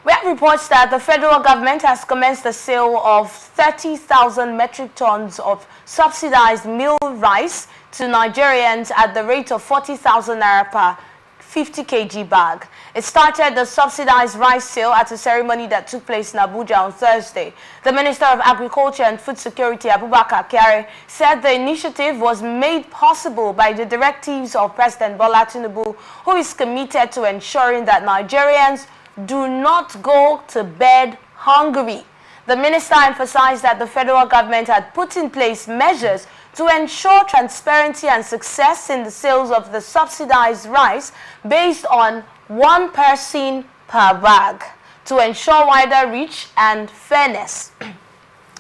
We have reports that the federal government has commenced the sale of 30,000 metric tons of subsidized meal rice to Nigerians at the rate of 40,000 naira per 50 kg bag. It started the subsidized rice sale at a ceremony that took place in Abuja on Thursday. The Minister of Agriculture and Food Security, Abuja, said the initiative was made possible by the directives of President Bola Tinubu, who is committed to ensuring that Nigerians do not go to bed hungry. The minister emphasized that the federal government had put in place measures to ensure transparency and success in the sales of the subsidized rice based on one person per bag to ensure wider reach and fairness.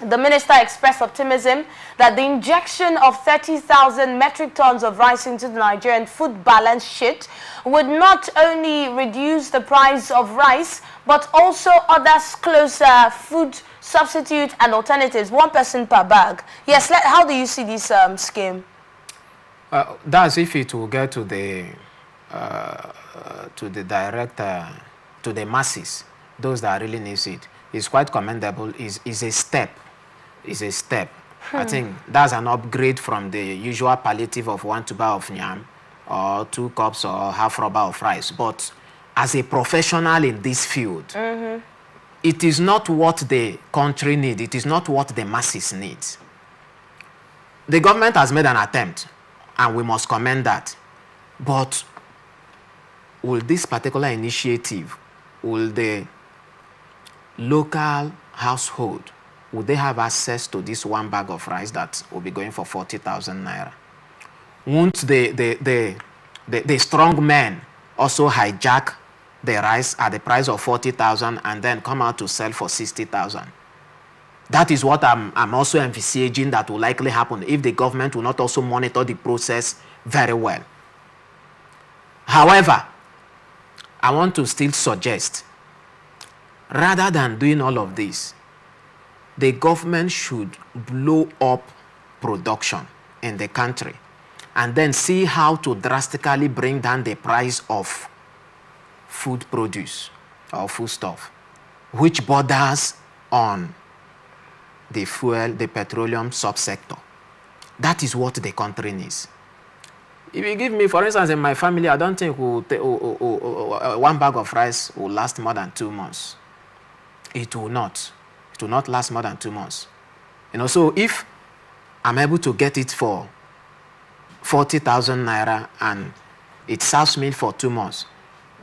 The minister expressed optimism that the injection of 30,000 metric tons of rice into the Nigerian food balance sheet would not only reduce the price of rice, but also other closer food substitutes and alternatives, one person per bag. Yes, how do you see this scheme? That's if it will get to the to the masses, those that really need it. It's quite commendable. Is a step. Is a step. I think that's an upgrade from the usual palliative of 1 tuber of yam or 2 cups or half rubber of rice. But as a professional in this field, it is not what the country needs. It is not what the masses need. The government has made an attempt, and we must commend that. But will this particular initiative, will the local household, would they have access to this one bag of rice that will be going for 40,000 naira? Won't the strong men also hijack the rice at the price of 40,000 and then come out to sell for 60,000? That is what I'm also envisaging that will likely happen if the government will not also monitor the process very well. However, I want to still suggest, rather than doing all of this, the government should blow up production in the country and then see how to drastically bring down the price of food produce or foodstuff, which borders on the fuel, the petroleum subsector. That is what the country needs. If you give me, for instance, in my family, I don't think one bag of rice will last more than 2 months. It will not. It will not last more than 2 months. So if I'm able to get it for 40,000 naira and it serves me for 2 months,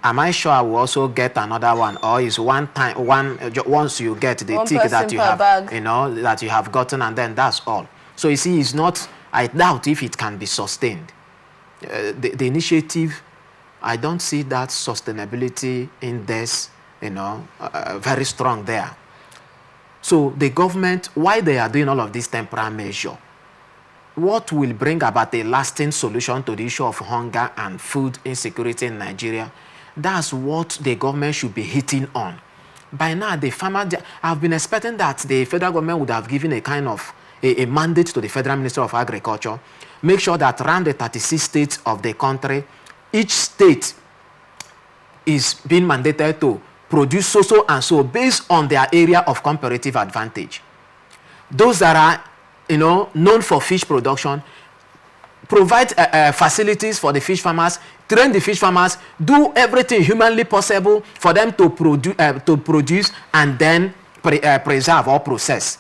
am I sure I will also get another one? Or is once you get the tick that you have, that you have gotten, and then that's all? So you see, it's not, I doubt if it can be sustained. The initiative, I don't see that sustainability index, very strong there. So the government, why they are doing all of this temporary measure, what will bring about a lasting solution to the issue of hunger and food insecurity in Nigeria? That's what the government should be hitting on. By now, the farmer, I've been expecting that the federal government would have given a kind of a mandate to the Federal Minister of Agriculture, make sure that around the 36 states of the country, each state is being mandated to produce so and so based on their area of comparative advantage. Those that are, known for fish production, provide facilities for the fish farmers, train the fish farmers, do everything humanly possible for them to produce and then preserve or process.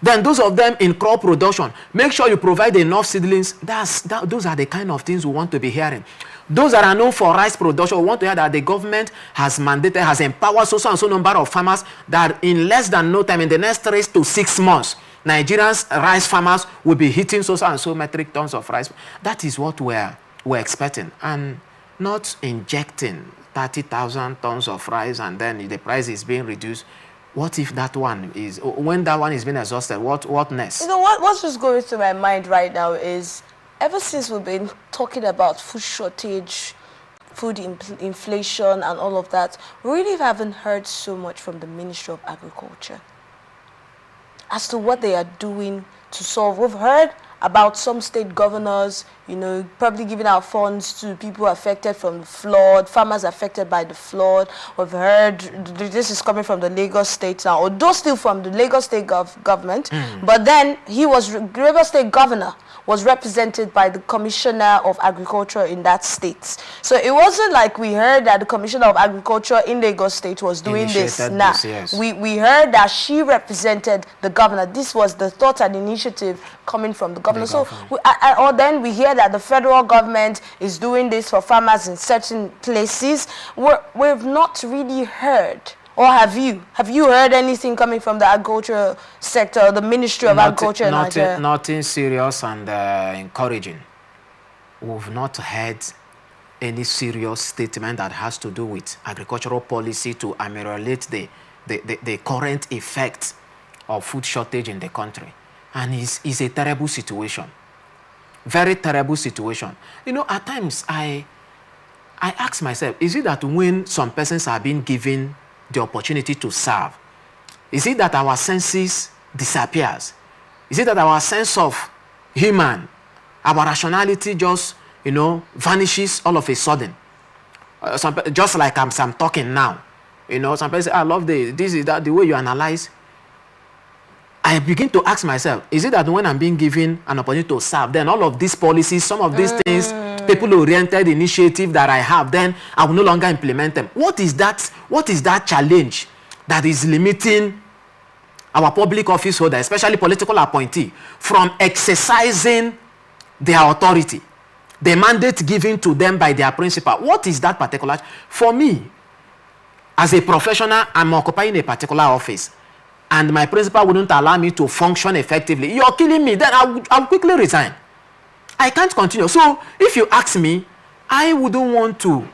Then those of them in crop production, make sure you provide enough seedlings. Those are the kind of things we want to be hearing. Those that are known for rice production, we want to hear that the government has mandated, has empowered so and so number of farmers that in less than no time, in the next 3 to 6 months, Nigerians rice farmers will be hitting so and so metric tons of rice. That is what we're expecting, and not injecting 30,000 tons of rice and then the price is being reduced. What if that one is, when that one is being exhausted, what next? What's just going through my mind right now is, ever since we've been talking about food shortage, food inflation and all of that, we really haven't heard so much from the Ministry of Agriculture as to what they are doing to solve. We've heard about some state governors, you know, probably giving out funds to people affected from the flood, farmers affected by the flood. We've heard this is coming from the Lagos State now, although still from the Lagos State government. But then Lagos State governor was represented by the Commissioner of Agriculture in that state. So it wasn't like we heard that the Commissioner of Agriculture in Lagos State was doing this. Nah, yes. we heard that she represented the governor. This was the thought and initiative coming from the governor. Or then we hear that the federal government is doing this for farmers in certain places. We've not really heard. Or have you heard anything coming from the agriculture sector, the Ministry of Agriculture in Nigeria? Nothing serious and encouraging. We've not heard any serious statement that has to do with agricultural policy to ameliorate the current effect of food shortage in the country. And it's a terrible situation. Very terrible situation. You know, at times I ask myself, is it that when some persons are being given the opportunity to serve, is it that our senses disappears? Is it that our sense of human, our rationality just, you know, vanishes all of a sudden? Just like I'm talking now, you know, some people say, I love the way you analyze. I begin to ask myself, is it that when I'm being given an opportunity to serve, then all of these policies, some of these things, people-oriented initiative that I have, then I will no longer implement them? What is that challenge that is limiting our public office holder, especially political appointee, from exercising their authority, the mandate given to them by their principal? What is that particular? For me, as a professional, I'm occupying a particular office, and my principal wouldn't allow me to function effectively. You're killing me, then I'll quickly resign. I can't continue. So if you ask me, I wouldn't want to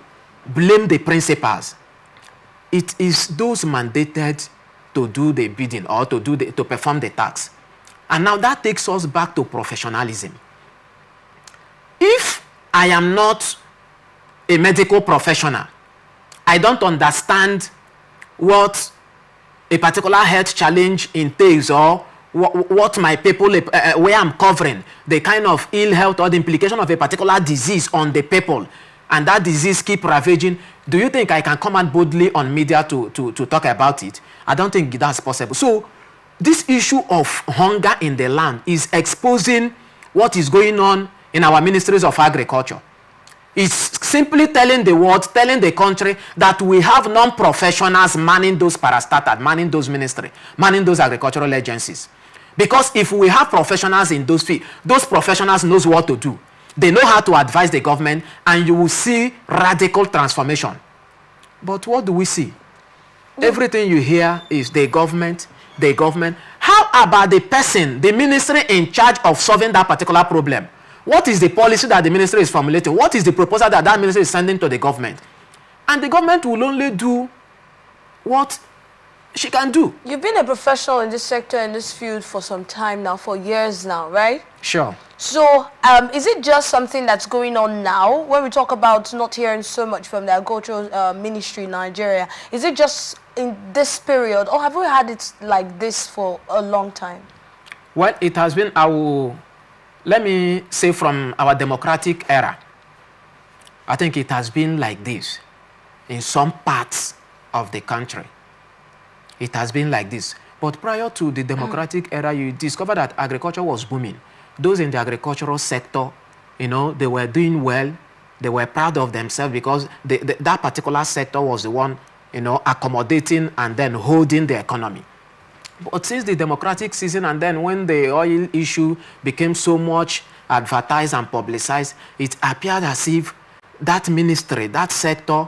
blame the principals. It is those mandated to do the bidding or to perform the task. And now that takes us back to professionalism. If I am not a medical professional, I don't understand what a particular health challenge entails, or what my people, where I'm covering, the kind of ill health or the implication of a particular disease on the people, and that disease keep ravaging, do you think I can come out boldly on media to talk about it? I don't think that's possible. So this issue of hunger in the land is exposing what is going on in our ministries of agriculture. It's simply telling the world, telling the country that we have non-professionals manning those parastatals, manning those ministries, manning those agricultural agencies. Because if we have professionals in those fields, those professionals knows what to do. They know how to advise the government, and you will see radical transformation. But what do we see? Everything you hear is the government, the government. How about the person, the ministry in charge of solving that particular problem? What is the policy that the ministry is formulating? What is the proposal that that ministry is sending to the government? And the government will only do what she can do. You've been a professional in this sector, in this field for some time now, for years now, right? Sure. So is it just something that's going on now? When we talk about not hearing so much from the agricultural ministry in Nigeria, is it just in this period, or have we had it like this for a long time? Well, it has been let me say from our democratic era, I think it has been like this in some parts of the country. It has been like this. But prior to the democratic era, you discover that agriculture was booming. Those in the agricultural sector, you know, they were doing well. They were proud of themselves because that particular sector was the one, you know, accommodating and then holding the economy. But since the democratic season, and then when the oil issue became so much advertised and publicized, it appeared as if that ministry, that sector,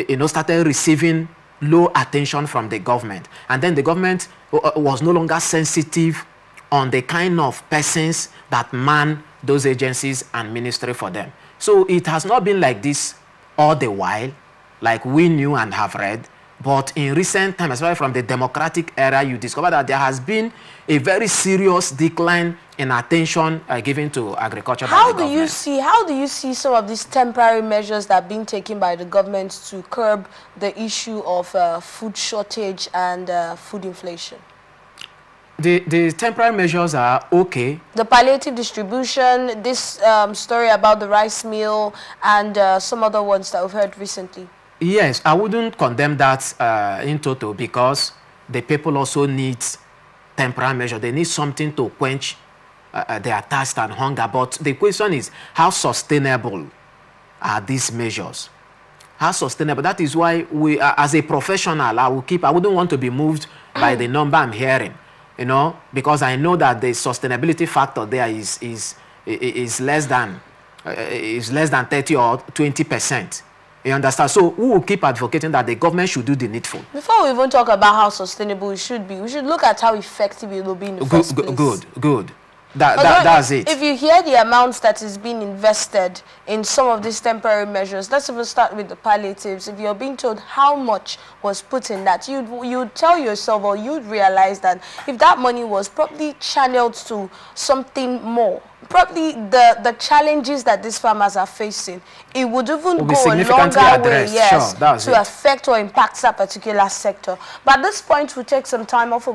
you know, started receiving low attention from the government. And then the government was no longer sensitive on the kind of persons that man those agencies and ministry for them. So it has not been like this all the while, like we knew and have read. But in recent times, especially from the democratic era, you discover that there has been a very serious decline in attention given to agriculture by the government. How do you see some of these temporary measures that are being taken by the government to curb the issue of food shortage and food inflation? The temporary measures are okay. The palliative distribution, this story about the rice mill, and some other ones that we've heard recently. Yes, I wouldn't condemn that in total, because the people also need temporary measure. They need something to quench their thirst and hunger. But the question is, how sustainable are these measures? How sustainable? That is why we, as a professional, I wouldn't want to be moved by the number I'm hearing, you know, because I know that the sustainability factor there is less than 30 or 20%. You understand? So we will keep advocating that the government should do the needful. Before we even talk about how sustainable it should be, we should look at how effective it will be in the first place. Good. That's it. If you hear the amounts that is being invested in some of these temporary measures, let's even start with the palliatives. If you're being told how much was put in that, you'd tell yourself, or you'd realize that if that money was probably channeled to something more, probably the challenges that these farmers are facing, it would even go a longer way, yes, to affect or impact that particular sector. But at this point, we'll take some time off.